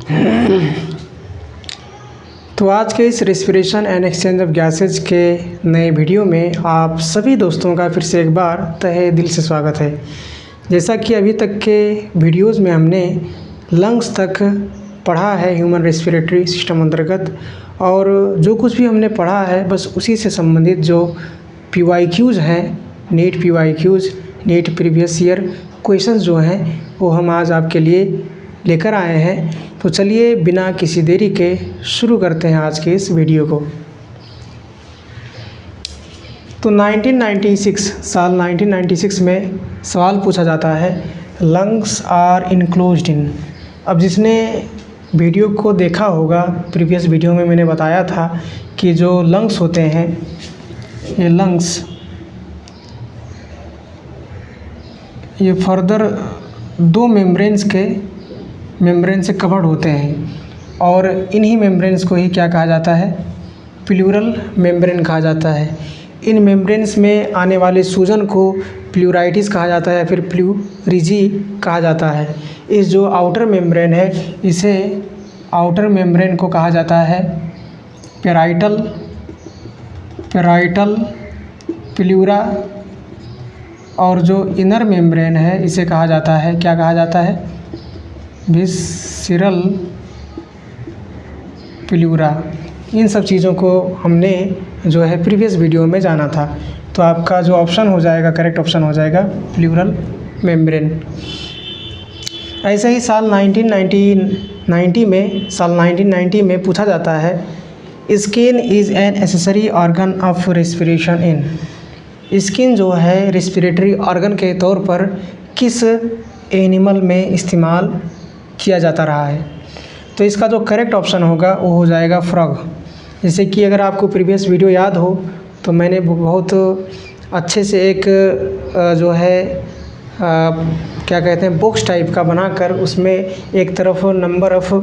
तो आज के इस respiration and exchange of gases के नए वीडियो में आप सभी दोस्तों का फिर से एक बार तहे दिल से स्वागत है। जैसा कि अभी तक के वीडियोज़ में हमने लंग्स तक पढ़ा है ह्यूमन रेस्पिरेटरी सिस्टम अंतर्गत, और जो कुछ भी हमने पढ़ा है बस उसी से संबंधित जो PYQs हैं, NEET PYQs, NEET previous year questions जो हैं वो हम आज आपके लिए लेकर आए हैं। तो चलिए बिना किसी देरी के शुरू करते हैं आज के इस वीडियो को। तो 1996 साल 1996 में सवाल पूछा जाता है, लंग्स आर इनक्लोज्ड इन। अब जिसने वीडियो को देखा होगा, प्रीवियस वीडियो में मैंने बताया था कि जो लंग्स होते हैं, ये लंग्स ये फर्दर दो मेम्ब्रेन से कवर्ड होते हैं, और इन्हीं मेम्ब्रेन्स को ही क्या कहा जाता है, प्लूरल मेम्ब्रेन कहा जाता है। इन मेम्ब्रेन्स में आने वाले सूजन को प्लूराइटिस कहा जाता है, फिर प्लूरिजी कहा जाता है। इस जो आउटर मेम्ब्रेन है, इसे आउटर मेम्ब्रेन को कहा जाता है पेराइटल प्लूरा, और जो इनर मेम्ब्रेन है इसे कहा जाता है, क्या कहा जाता है, विसरल प्लूरा। इन सब चीज़ों को हमने जो है प्रीवियस वीडियो में जाना था। तो आपका जो ऑप्शन हो जाएगा, करेक्ट ऑप्शन हो जाएगा प्लूरल मेम्ब्रेन। ऐसे ही साल 1990 में पूछा जाता है, skin is an accessory organ of respiration in. Skin जो है रेस्पिरेटरी ऑर्गन के तौर पर किस एनिमल में इस्तेमाल किया जाता रहा है। तो इसका जो करेक्ट ऑप्शन होगा वो हो जाएगा फ्रॉग। जैसे कि अगर आपको प्रीवियस वीडियो याद हो तो मैंने बहुत अच्छे से एक जो है क्या कहते हैं, बॉक्स टाइप का बनाकर उसमें एक तरफ number of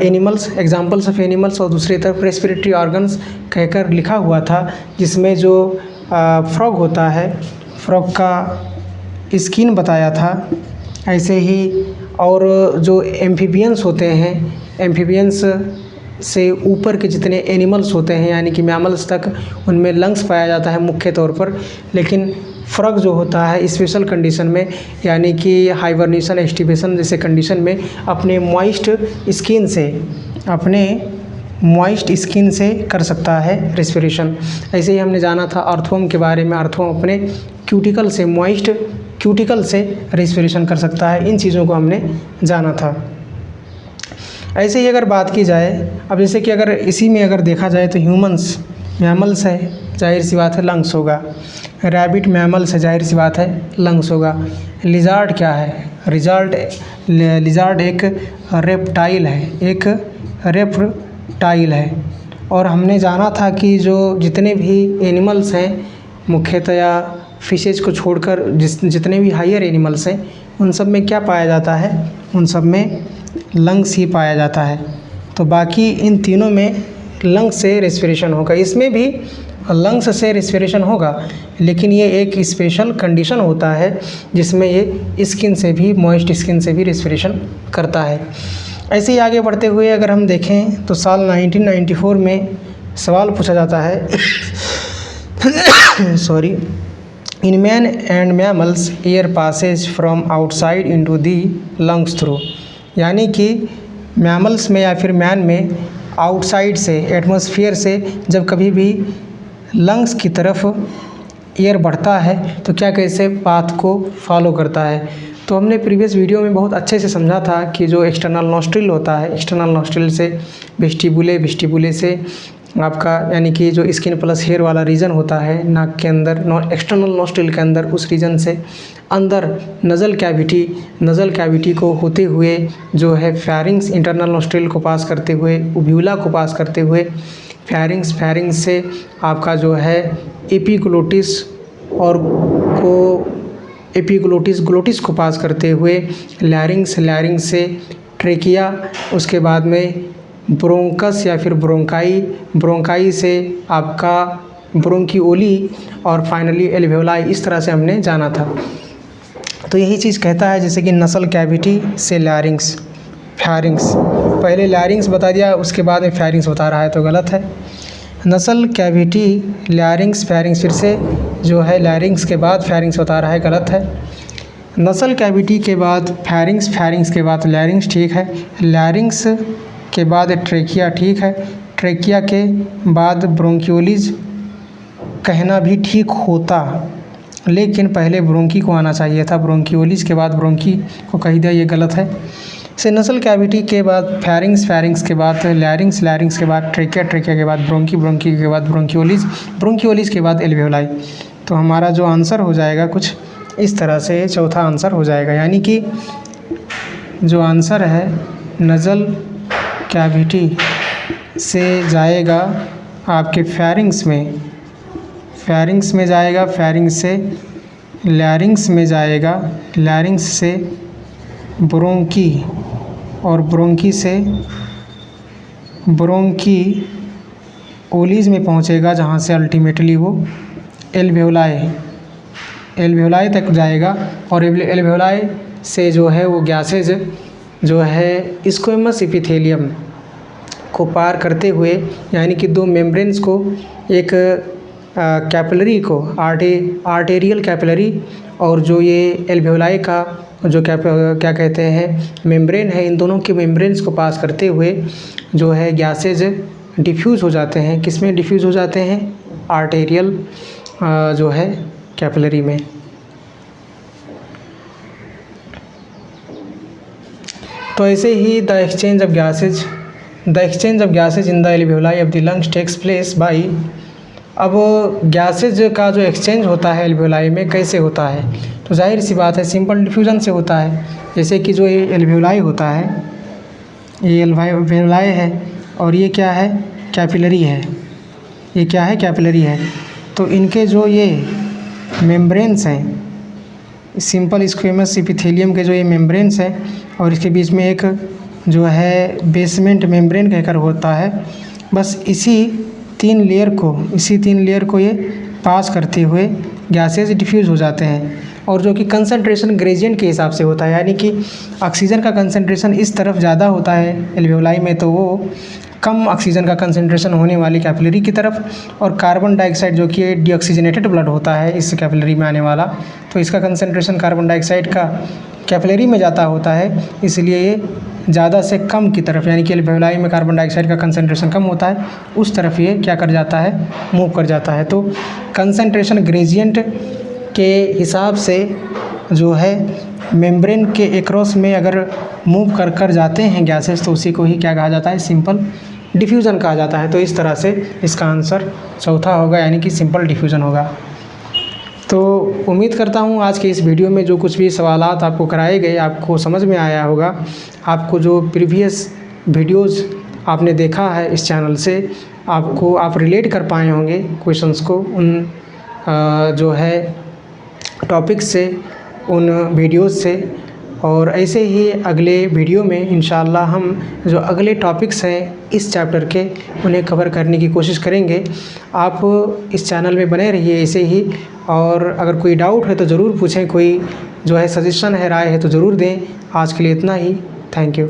animals, examples of animals, और दूसरी तरफ रेस्पिरेटरी ऑर्गन्स कहकर लिखा हुआ था, जिसमें जो फ्रॉग होता है, फ्रॉग का स्किन बताया था। ऐसे ही और जो एम्फीबियंस होते हैं, एम्फीबियंस से ऊपर के जितने एनिमल्स होते हैं यानी कि मैमल्स तक, उनमें लंग्स पाया जाता है मुख्य तौर पर। लेकिन फ्रॉग जो होता है स्पेशल कंडीशन में, यानी कि हाइबरनेशन, एस्टिवेशन जैसे कंडीशन में अपने मॉइस्ट स्किन से कर सकता है रेस्पिरेशन। ऐसे ही हमने जाना था अर्थवर्म के बारे में, अर्थवर्म अपने क्यूटिकल से, मॉइस्ट क्यूटिकल से रेस्पिरेशन कर सकता है। इन चीज़ों को हमने जाना था। ऐसे ही अगर बात की जाए, अब जैसे कि अगर इसी में अगर देखा जाए तो ह्यूमंस, मैमल्स है, जाहिर सी बात है लंग्स होगा। रैबिट मैमल्स है, जाहिर सी बात है लंग्स होगा। लिजार्ड क्या है, लिजार्ड एक रेप्टाइल है। और हमने जाना था कि जो जितने भी एनिमल्स हैं, मुख्यतया फिशेज को छोड़कर जितने भी हायर एनिमल्स हैं, उन सब में क्या पाया जाता है, उन सब में लंग्स ही पाया जाता है। तो बाकी इन तीनों में लंग्स से रेस्पिरेशन होगा। इसमें भी लंग्स से रेस्पिरेशन होगा, लेकिन ये एक स्पेशल कंडीशन होता है जिसमें ये स्किन से भी, मॉइस्ट स्किन से भी रेस्पिरेशन करता है। ऐसे ही आगे बढ़ते हुए अगर हम देखें तो साल 1994 में सवाल पूछा जाता है sorry, in man and mammals air passes from outside into the lungs through. यानी कि मैमल्स में या फिर मैन में आउटसाइड से, एटमॉस्फेयर से जब कभी भी लंग्स की तरफ एयर बढ़ता है तो क्या कैसे पाथ को फॉलो करता है। तो हमने प्रीवियस वीडियो में बहुत अच्छे से समझा था कि जो एक्सटर्नल नॉस्ट्रिल होता है, एक्सटर्नल नॉस्ट्रिल से वेस्टिबुले से आपका यानी कि जो स्किन प्लस हेयर वाला रीजन होता है नाक के अंदर, एक्सटर्नल नॉस्ट्रिल के अंदर, उस रीजन से अंदर नज़ल कैविटी को होते हुए जो है फेरिंग्स, इंटरनल नॉस्ट्रिल को पास करते हुए, उब्यूला को पास करते हुए फेरिंग्स से आपका जो है ग्लोटिस को पास करते हुए लैरिंग्स से ट्रेकिया, उसके बाद में ब्रोंकस या फिर ब्रोंकाई से आपका ब्रोंकियोली, और फाइनली एल्वेओलाई। इस तरह से हमने जाना था। तो यही चीज़ कहता है जैसे कि नसल कैविटी से लैरिंग्स, फैरिंग्स, पहले लैरिंग्स बता दिया उसके बाद में फैरिंग्स बता रहा है तो गलत है। नसल कैविटी लैरिंग्स फैरिंग्स, फिर से जो है लैरिंग्स के बाद फैरिंग्स बता रहा है, गलत है। नसल कैविटी के बाद फैरिंग्स, फैरिंग्स के बाद लैरिंग्स, ठीक है। लैरिंग्स के बाद ट्रेकिया, ठीक है। ट्रेकिया के बाद ब्रोंकियोलिस कहना भी ठीक होता, लेकिन पहले ब्रोंकी को आना चाहिए था। ब्रोंकियोलिस के बाद ब्रोंकी को कह दिया, ये गलत है। से नसल कैविटी के बाद फैरिंग्स, फैरिंग्स के बाद लैरिंग्स, लैरिंग्स के बाद ट्रेकिया, ट्रेकिया के बाद ब्रोंकी, ब्रोंकी के बाद ब्रोंकियोलिस, ब्रोंकियोलिस के बाद एल्वेओलाई। तो हमारा जो आंसर हो जाएगा कुछ इस तरह से चौथा आंसर हो जाएगा, यानी कि जो आंसर है नज़ल कैविटी से जाएगा आपके फैरिंग्स में, फैरिंग्स में जाएगा, फैरिंग्स से लैरिंग्स में जाएगा, लैरिंग्स से ब्रोंकी और ब्रोंकी से ब्रोंकी ओलीज में पहुंचेगा, जहां से अल्टीमेटली वो एल्वेओलाई, एल्वेओलाई तक जाएगा। और एल्वेओलाई से जो है वो गैसेज जो है स्क्वेमस एपिथेलियम को पार करते हुए, यानी कि दो मेम्ब्रेन्स को, एक कैपिलरी को आर्टेरियल कैपिलरी और जो ये एल्वेओलाई का जो क्या कहते हैं मेम्ब्रेन है, इन दोनों के मेम्ब्रेन्स को पास करते हुए जो है गैसेज डिफ्यूज़ हो जाते हैं। किस में डिफ्यूज़ हो जाते हैं? आर्टेरियल जो है कैपिलरी में। तो ऐसे ही the exchange of gases in the alveoli of the lungs takes place by. अब गैसेज का जो एक्सचेंज होता है एल्वेओलाई में कैसे होता है? तो जाहिर सी बात है सिंपल डिफ्यूज़न से होता है। जैसे कि जो ये एल्वेओलाई होता है, ये एल्वेओलाई है और ये क्या है? कैपिलरी है। ये क्या है? कैपिलरी है। तो इनके जो ये मेम्ब्रेन्स हैं, सिंपल स्क्वेमस एपिथेलियम के जो ये मेम्ब्रेन्स हैं और इसके बीच में एक जो है बेसमेंट मेम्ब्रेन कहकर होता है, बस इसी तीन लेयर को ये पास करते हुए गैसेज डिफ्यूज़ हो जाते हैं। और जो कि कंसंट्रेशन ग्रेडियंट के हिसाब से होता है, यानी कि ऑक्सीजन का कंसंट्रेशन इस तरफ ज़्यादा होता है एल्वेओलाई में, तो वो कम ऑक्सीजन का कंसंट्रेशन होने वाली कैपिलरी की तरफ, और कार्बन डाइऑक्साइड जो कि डीऑक्सीजनेटेड ब्लड होता है इस कैपिलरी में आने वाला, तो इसका कंसंट्रेशन कार्बन डाइऑक्साइड का कैपिलरी में जाता होता है, इसलिए ये ज़्यादा से कम की तरफ, यानी कि एल्वेओलाई में कार्बन डाइऑक्साइड का कंसंट्रेशन कम होता है, उस तरफ ये क्या कर जाता है? मूव कर जाता है। तो कंसंट्रेशन ग्रेडियंट के हिसाब से जो है मेम्ब्रेन के एक्रॉस में अगर मूव कर जाते हैं गैसेस, तो उसी को ही क्या कहा जाता है? सिंपल डिफ्यूज़न कहा जाता है। तो इस तरह से इसका आंसर चौथा होगा, यानी कि सिंपल डिफ्यूज़न होगा। तो उम्मीद करता हूँ आज के इस वीडियो में जो कुछ भी सवालात आपको कराए गए आपको समझ में आया होगा। आपको जो प्रीवियस वीडियोज़ आपने देखा है इस चैनल से, आप रिलेट कर पाए होंगे क्वेश्चंस को उन जो है टॉपिक से, उन वीडियोज़ से। और ऐसे ही अगले वीडियो में इंशाअल्लाह हम जो अगले टॉपिक्स हैं इस चैप्टर के, उन्हें कवर करने की कोशिश करेंगे। आप इस चैनल में बने रहिए ऐसे ही, और अगर कोई डाउट है तो ज़रूर पूछें, कोई जो है सजेशन है, राय है तो ज़रूर दें। आज के लिए इतना ही। Thank you.